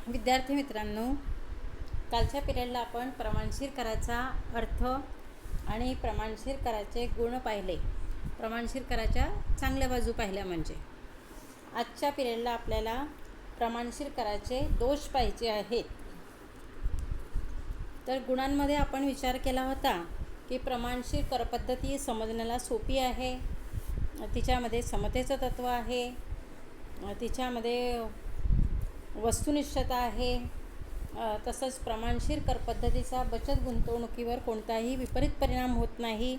विद्यार्थी मित्रांनो, कालच्या पिरियडला आपण प्रमाणशीर कराचा अर्थ आणि प्रमाणशीर कराचे गुण पाहिले. प्रमाणशीर कराच्या चांगल्या बाजू पाहिल्या. म्हणजे आजच्या पिरियडला आपल्याला प्रमाणशीर कराचे दोष पाहिजे आहेत. तर गुणांमध्ये आपण विचार केला होता की प्रमाणशीर करपद्धती समजण्याला सोपी आहे, तिच्यामध्ये समतेचं तत्त्व आहे, तिच्यामध्ये वस्तुनिष्ठता आहे, तसंच प्रमाणशीर करपद्धतीचा बचत गुंतवणुकीवर कोणताही विपरीत परिणाम होत नाही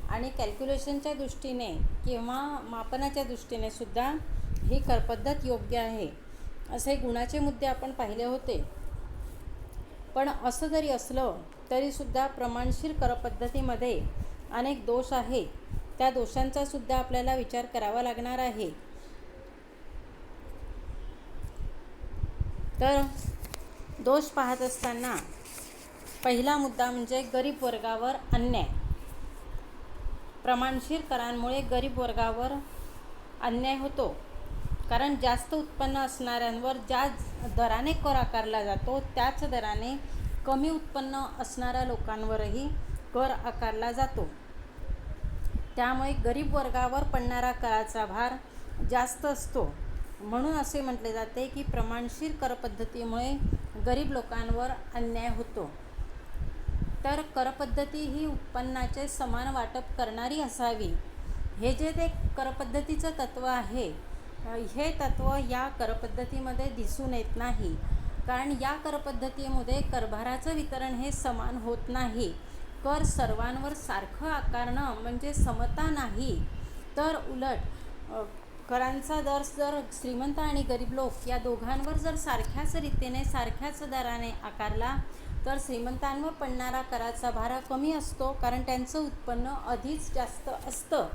आणि कॅल्क्युलेशनच्या दृष्टीने किंवा मापनाच्या दृष्टीने सुद्धा ही करपद्धत योग्य आहे, असे गुणाचे मुद्दे आपण पाहिले होते. पण असं जरी असलं तरीसुद्धा प्रमाणशीर करपद्धतीमध्ये अनेक दोष आहेत. त्या दोषांचा सुद्धा आपल्याला विचार करावा लागणार आहे. तर दोष पाहत असताना पहिला मुद्दा म्हणजे गरीब वर्गावर अन्याय. प्रमाणशीर करांमुळे गरीब वर्गावर अन्याय होतो, कारण जास्त उत्पन्न असणाऱ्यांवर ज्या दराने कर आकारला जातो त्याच दराने कमी उत्पन्न असणाऱ्या लोकांवरही कर आकारला जातो. त्यामुळे गरीब वर्गावर पडणारा कराचा भार जास्त असतो. म्हणून असे म्हटले जाते की प्रमाणशीर करपद्धतीमुळे गरीब लोकांवर अन्याय होतो. तर करपद्धती ही उत्पन्नाचे समान वाटप करणारी असावी, हे जे ते करपद्धतीचं तत्त्व आहे, हे तत्त्व या करपद्धतीमध्ये दिसून येत नाही. कारण या करपद्धतीमध्ये करभाराचं वितरण हे समान होत नाही. कर सर्वांवर सारखं आकारणं म्हणजे समता नाही, तर उलट करांचा दर जर श्रीमंत आणि गरीब लोक या दोघांवर जर सारख्याच रीतीने सारख्याच दराने आकारला तर श्रीमंतांवर पडणारा कराचा भार कमी असतो, कारण त्यांचं उत्पन्न आधीच जास्त असतं.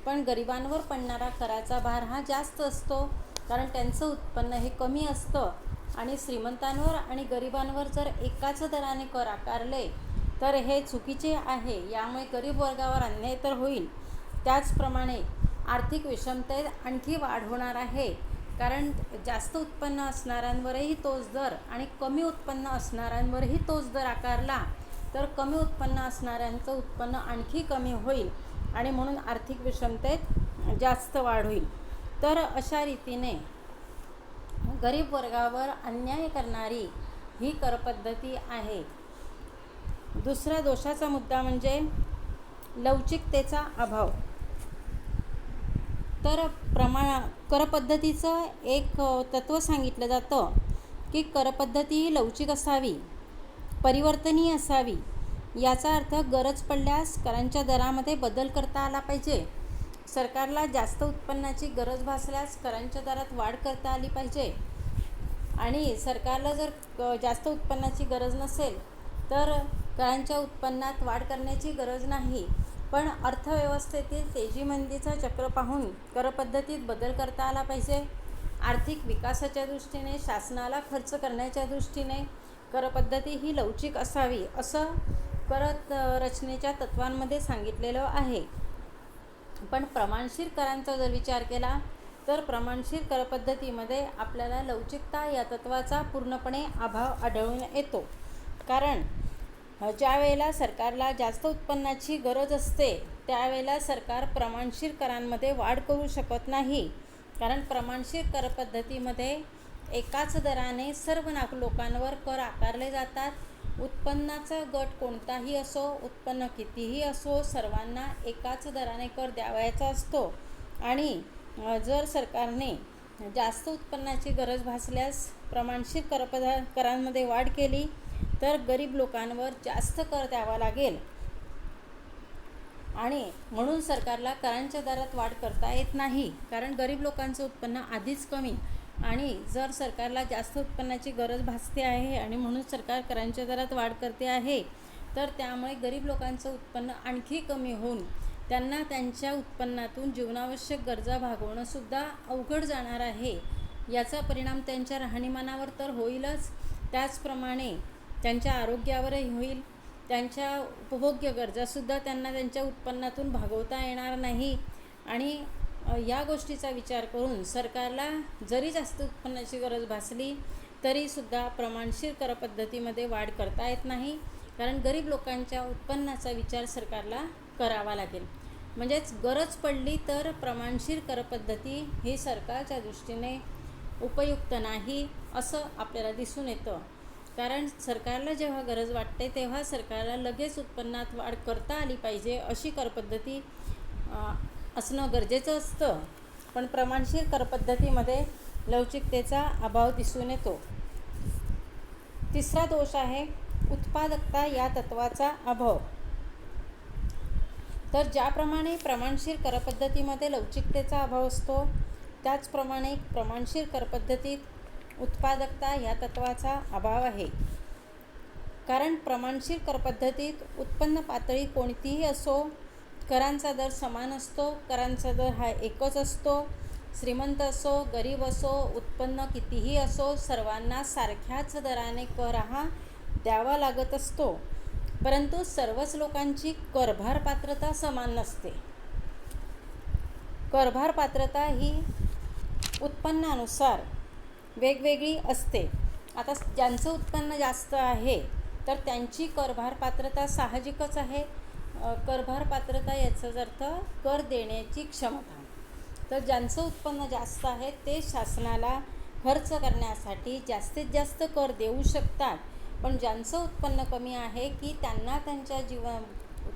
पण गरिबांवर पडणारा कराचा भार हा जास्त असतो, कारण त्यांचं उत्पन्न हे कमी असतं. आणि श्रीमंतांवर आणि गरिबांवर जर एकाच दराने कर आकारले तर हे चुकीचे आहे. यामुळे गरीब वर्गावर अन्याय तर होईल, त्याचप्रमाणे आर्थिक विषमतेत आणखी वाढ होणार आहे. कारण जास्त उत्पन्न असणाऱ्यांवरही तोच दर आणि कमी उत्पन्न असणाऱ्यांवरही तोच दर आकारला तर कमी उत्पन्न असणाऱ्यांचं उत्पन्न आणखी कमी होईल आणि म्हणून आर्थिक विषमतेत जास्त वाढ होईल. तर अशा रीतीने गरीब वर्गावर अन्याय करणारी ही करपद्धती आहे. दुसरा दोषाचा मुद्दा म्हणजे लवचिकतेचा अभाव. तर करपद्धतीचं एक तत्त्व सांगितलं जातं की करपद्धती ही लवचिक असावी, परिवर्तनीय असावी. याचा अर्थ गरज पडल्यास करांच्या दरामध्ये बदल करता आला पाहिजे. सरकारला जास्त उत्पन्नाची गरज भासल्यास करांच्या दरात वाढ करता आली पाहिजे. आणि सरकारला जर जास्त उत्पन्नाची गरज नसेल तर करांच्या उत्पन्नात वाढ करण्याची गरज नाही. पण अर्थव्यवस्थेतील तेजीमंदीचं चक्र पाहून करपद्धतीत बदल करता आला पाहिजे. आर्थिक विकासाच्या दृष्टीने, शासनाला खर्च करण्याच्या दृष्टीने करपद्धती ही लवचिक असावी, असं कर रचनेच्या तत्वांमध्ये सांगितलेलं आहे. पण प्रमाणशीर करांचा जर विचार केला तर प्रमाणशीर करपद्धतीमध्ये आपल्याला लवचिकता या तत्वाचा पूर्णपणे अभाव आढळून येतो. कारण ज्या वेळेला सरकारला जास्त उत्पन्नाची गरज असते त्यावेळेला सरकार प्रमाणशीर करांमध्ये वाढ करू शकत नाही. कारण प्रमाणशीर करपद्धतीमध्ये एकाच दराने सर्व लोकांवर कर आकारले जातात. उत्पन्नाचा गट कोणताही असो, उत्पन्न कितीही असो, सर्वांना एकाच दराने कर द्यावयाचा असतो. आणि जर सरकारने जास्त उत्पन्नाची गरज भासल्यास प्रमाणशीर करांमध्ये वाढ केली तर गरीब लोकांवर जास्त कर द्यावा लागेल आणि म्हणून सरकारला करांच्या दरात वाढ करता येत नाही. कारण गरीब लोकांचं उत्पन्न आधीच कमी आणि जर सरकारला जास्त उत्पन्नाची गरज भासते आहे आणि म्हणून सरकार करांच्या दरात वाढ करते आहे तर त्यामुळे गरीब लोकांचं उत्पन्न आणखी कमी होऊन त्यांना त्यांच्या उत्पन्नातून जीवनावश्यक गरजा भागवणंसुद्धा अवघड जाणार आहे. याचा परिणाम त्यांच्या राहणीमानावर तर होईलच, त्याचप्रमाणे त्यांच्या आरोग्यावरही होईल. त्यांच्या उपभोग्य गरजासुद्धा त्यांना त्यांच्या उत्पन्नातून भागवता येणार नाही. आणि या गोष्टीचा विचार करून सरकारला जरी जास्त उत्पन्नाची गरज भासली तरीसुद्धा प्रमाणशीर करपद्धतीमध्ये वाढ करता येत नाही, कारण गरीब लोकांच्या उत्पन्नाचा विचार सरकारला करावा लागेल. म्हणजेच गरज पडली तर प्रमाणशीर करपद्धती ही सरकारच्या दृष्टीने उपयुक्त नाही असं आपल्याला दिसून येतं. कारण सरकारला जेव्हा गरज वाटते तेव्हा सरकारला लगेच उत्पन्नात वाढ करता आली पाहिजे अशी करपद्धती असणं गरजेचं असतं. पण प्रमाणशीर करपद्धतीमध्ये लवचिकतेचा अभाव दिसून येतो. तिसरा दोष आहे उत्पादकता या तत्वाचा अभाव. तर ज्याप्रमाणे प्रमाणशीर करपद्धतीमध्ये लवचिकतेचा अभाव असतो, त्याचप्रमाणे प्रमाणशीर करपद्धतीत उत्पादकता या तत्वाचा अभाव आहे. कारण प्रमाणशीर करपद्धतीत उत्पन्न पातळी कोणतीही असो, करांचा दर समान असतो. करांचा दर हा एकच असतो. श्रीमंत असो, गरीब असो, उत्पन्न कितीही असो, सर्वांना सारख्याच दराने कर हा द्यावा लागत असतो. परंतु सर्वच लोकांची करभार पात्रता समान नसते. करभार पात्रता ही उत्पन्नानुसार वेगवेगळी असते. आता ज्यांचं उत्पन्न जास्त आहे तर त्यांची करभार पात्रता साहजिकच आहे. करभार पात्रता याचाच अर्थ कर देण्याची क्षमता. तर ज्यांचं उत्पन्न जास्त आहे ते शासनाला खर्च करण्यासाठी जास्तीत जास्त कर देऊ शकतात. पण ज्यांचं उत्पन्न कमी आहे की त्यांना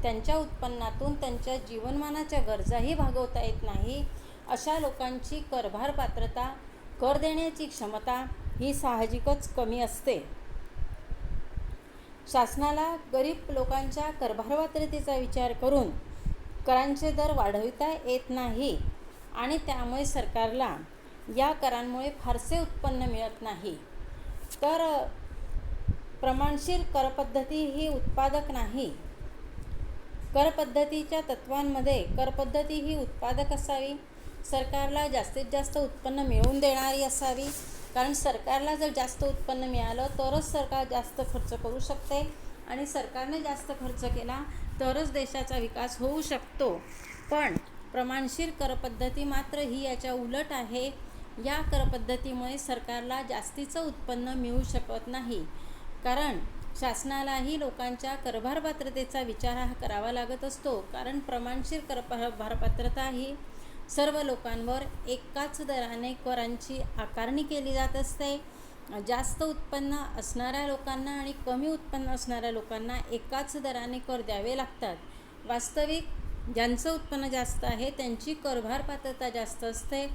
त्यांच्या उत्पन्नातून त्यांच्या जीवनमानाच्या गरजाही भागवता येत नाही, अशा लोकांची करभार पात्रता, कर देण्याची क्षमता ही साहजिकच कमी असते. शासनाला गरीब लोकांच्या करभार पात्रतेचा विचार करून करांचे दर वाढविता येत नाही आणि त्यामुळे सरकारला या करांमुळे फारसे उत्पन्न मिळत नाही. तर प्रमाणशीर करपद्धती ही उत्पादक नाही. करपद्धतीच्या तत्वांमध्ये करपद्धती ही उत्पादक असावी. सरकारला जास्तीत जास्त उत्पन्न मिळवून देणारी असावी. कारण सरकारला जर जास्त उत्पन्न मिळालं तरच सरकार जास्त खर्च करू शकते आणि सरकारने जास्त खर्च केला तरच देशाचा विकास होऊ शकतो. पण प्रमाणशीर करपद्धती मात्र ही याच्या उलट आहे. या करपद्धतीमुळे सरकारला जास्तीचं उत्पन्न मिळू शकत नाही. कारण शासनालाही लोकांच्या करभार पात्रतेचा विचार हा करावा लागत असतो. कारण प्रमाणशीर करभार पात्रता ही सर्व लोकांवर एकाच दराने करांची आकारणी केली जात असते. जास्त उत्पन्न असणाऱ्या लोकांना आणि कमी उत्पन्न असणाऱ्या लोकांना एकाच दराने कर द्यावे लागतात. वास्तविक ज्यांचं उत्पन्न जास्त आहे त्यांची करभार पात्रता जास्त असते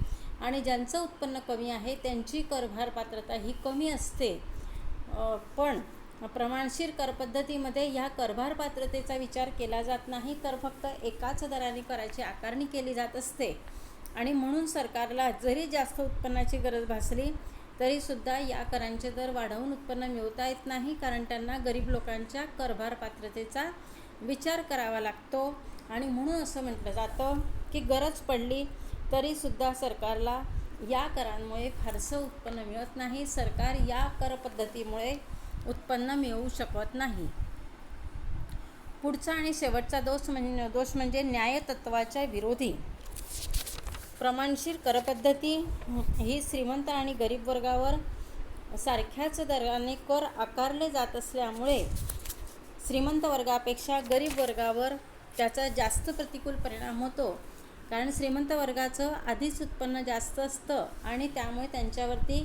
आणि ज्यांचं उत्पन्न कमी आहे त्यांची करभार पात्रता ही कमी असते. पण प्रमाणशीर करपद्धतीमध्ये ह्या करभार पात्रतेचा विचार केला जात नाही, तर फक्त एकाच दराने कराची आकारणी केली जात असते. आणि म्हणून सरकारला जरी जास्त उत्पन्नाची गरज भासली तरीसुद्धा या करांचे दर वाढवून उत्पन्न मिळवता येत नाही. कारण त्यांना गरीब लोकांच्या करभार पात्रतेचा विचार करावा लागतो. आणि म्हणून असं म्हटलं जातं की गरज पडली तरीसुद्धा सरकारला या करांमुळे फारसं उत्पन्न मिळत नाही. सरकार या करपद्धतीमुळे उत्पन्न मिळवू शकत नाही. पुढचा आणि शेवटचा दोष म्हणजे न्यायतत्वाच्या विरोधी. प्रमाणशीर करपद्धती ही श्रीमंत आणि गरीब वर्गावर सारख्याच दराने कर आकारले जात असल्यामुळे श्रीमंत वर्गापेक्षा गरीब वर्गावर त्याचा जास्त प्रतिकूल परिणाम होतो. कारण श्रीमंत वर्गाचं आधीच उत्पन्न जास्त असतं आणि त्यामुळे त्यांच्यावरती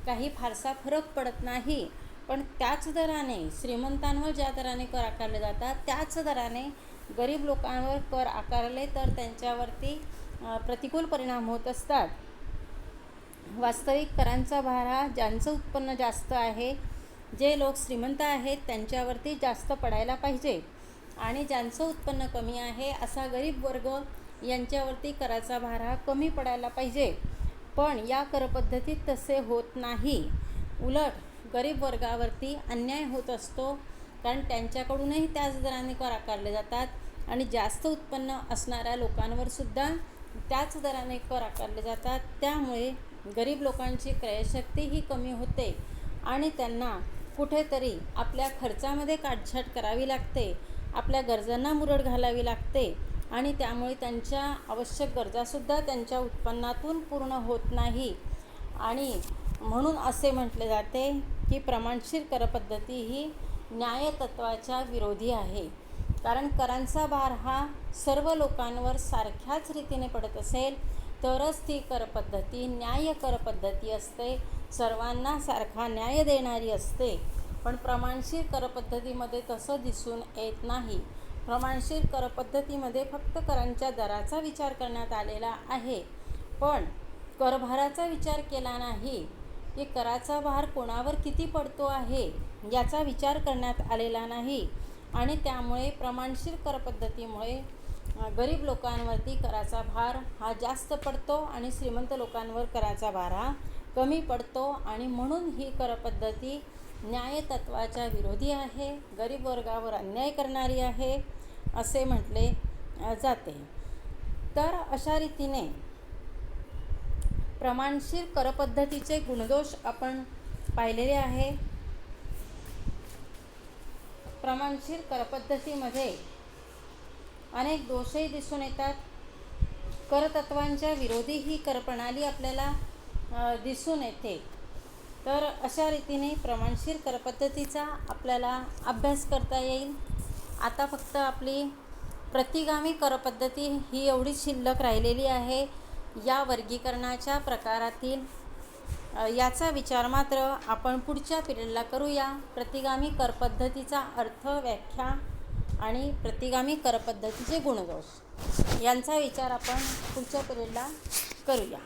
काही फारसा फरक पडत नाही. पण त्याच दराने श्रीमंतांवर ज्या दराने कर आकारले जातात त्याच दराने गरीब लोकांवर कर आकारले तर त्यांच्यावरती प्रतिकूल परिणाम होत असतात. वास्तविक करांचा भार हा ज्यांचं उत्पन्न जास्त आहे, जे लोक श्रीमंत आहेत त्यांच्यावरती जास्त पडायला पाहिजे आणि ज्यांचं उत्पन्न कमी आहे असा गरीब वर्ग यांच्यावरती कराचा भार हा कमी पडायला पाहिजे. पण या करपद्धतीत तसे होत नाही. उलट गरीब वर्गावरती अन्याय होत असतो. कारण त्यांच्याकडूनही त्याच दराने कर आकारले जातात आणि जास्त उत्पन्न असणाऱ्या लोकांवर सुद्धा त्याच दराने कर आकारले जातात. त्यामुळे गरीब लोकांची क्रयशक्ती ही कमी होते आणि त्यांना कुठेतरी आपल्या खर्चामध्ये काटछाट करावी लागते, आपल्या गरजांना मुरड घालावी लागते आणि त्यामुळे त्यांच्या आवश्यक गरजासुद्धा त्यांच्या उत्पन्नातून पूर्ण होत नाही आणि म्हणून असे म्हटले जाते की प्रमाणशीर करपद्धती ही न्यायतत्वाच्या विरोधी आहे. कारण करांचा भार हा सर्व लोकांवर सारख्याच रीतीने पडत असेल तरच ती करपद्धती न्याय करपद्धती असते, सर्वांना सारखा न्याय देणारी असते. पण प्रमाणशीर करपद्धतीमध्ये तसं दिसून येत नाही. प्रमाणशीर करपद्धतीमध्ये फक्त करांच्या दराचा विचार करण्यात आलेला आहे, पण करभाराचा विचार केला नाही की कराचा भार कोणावर किती पडतो आहे याचा विचार करण्यात आलेला नाही. आणि त्यामुळे प्रमाणशीर करपद्धतीमुळे गरीब लोकांवरती कराचा भार हा जास्त पडतो आणि श्रीमंत लोकांवर कराचा भार हा कमी पडतो. आणि म्हणून ही करपद्धती न्यायतत्वाच्या विरोधी आहे, गरीब वर्गावर अन्याय करणारी आहे असे म्हटले जाते. तर अशा रीतीने प्रमाणशीर करपद्धतीचे गुणदोष आपण पाहिलेले आहे. प्रमाणशीर करपद्धतीमध्ये अनेक दोषही दिसून येतात. करतत्वांच्या विरोधी ही करप्रणाली आपल्याला दिसून येते. तर अशा रीतीने प्रमाणशीर करपद्धतीचा आपल्याला अभ्यास करता येईल. आता फक्त आपली प्रतिगामी करपद्धती ही एवढी शिल्लक राहिलेली आहे. या वर्गीकरणाच्या प्रकारातील याचा विचार मात्र आपण पुढच्या पिरियडला करूया. प्रतिगामी करपद्धतीचा अर्थ, व्याख्या आणि प्रतिगामी करपद्धतीचे गुणदोष यांचा विचार आपण पुढच्या पिरियडला करूया.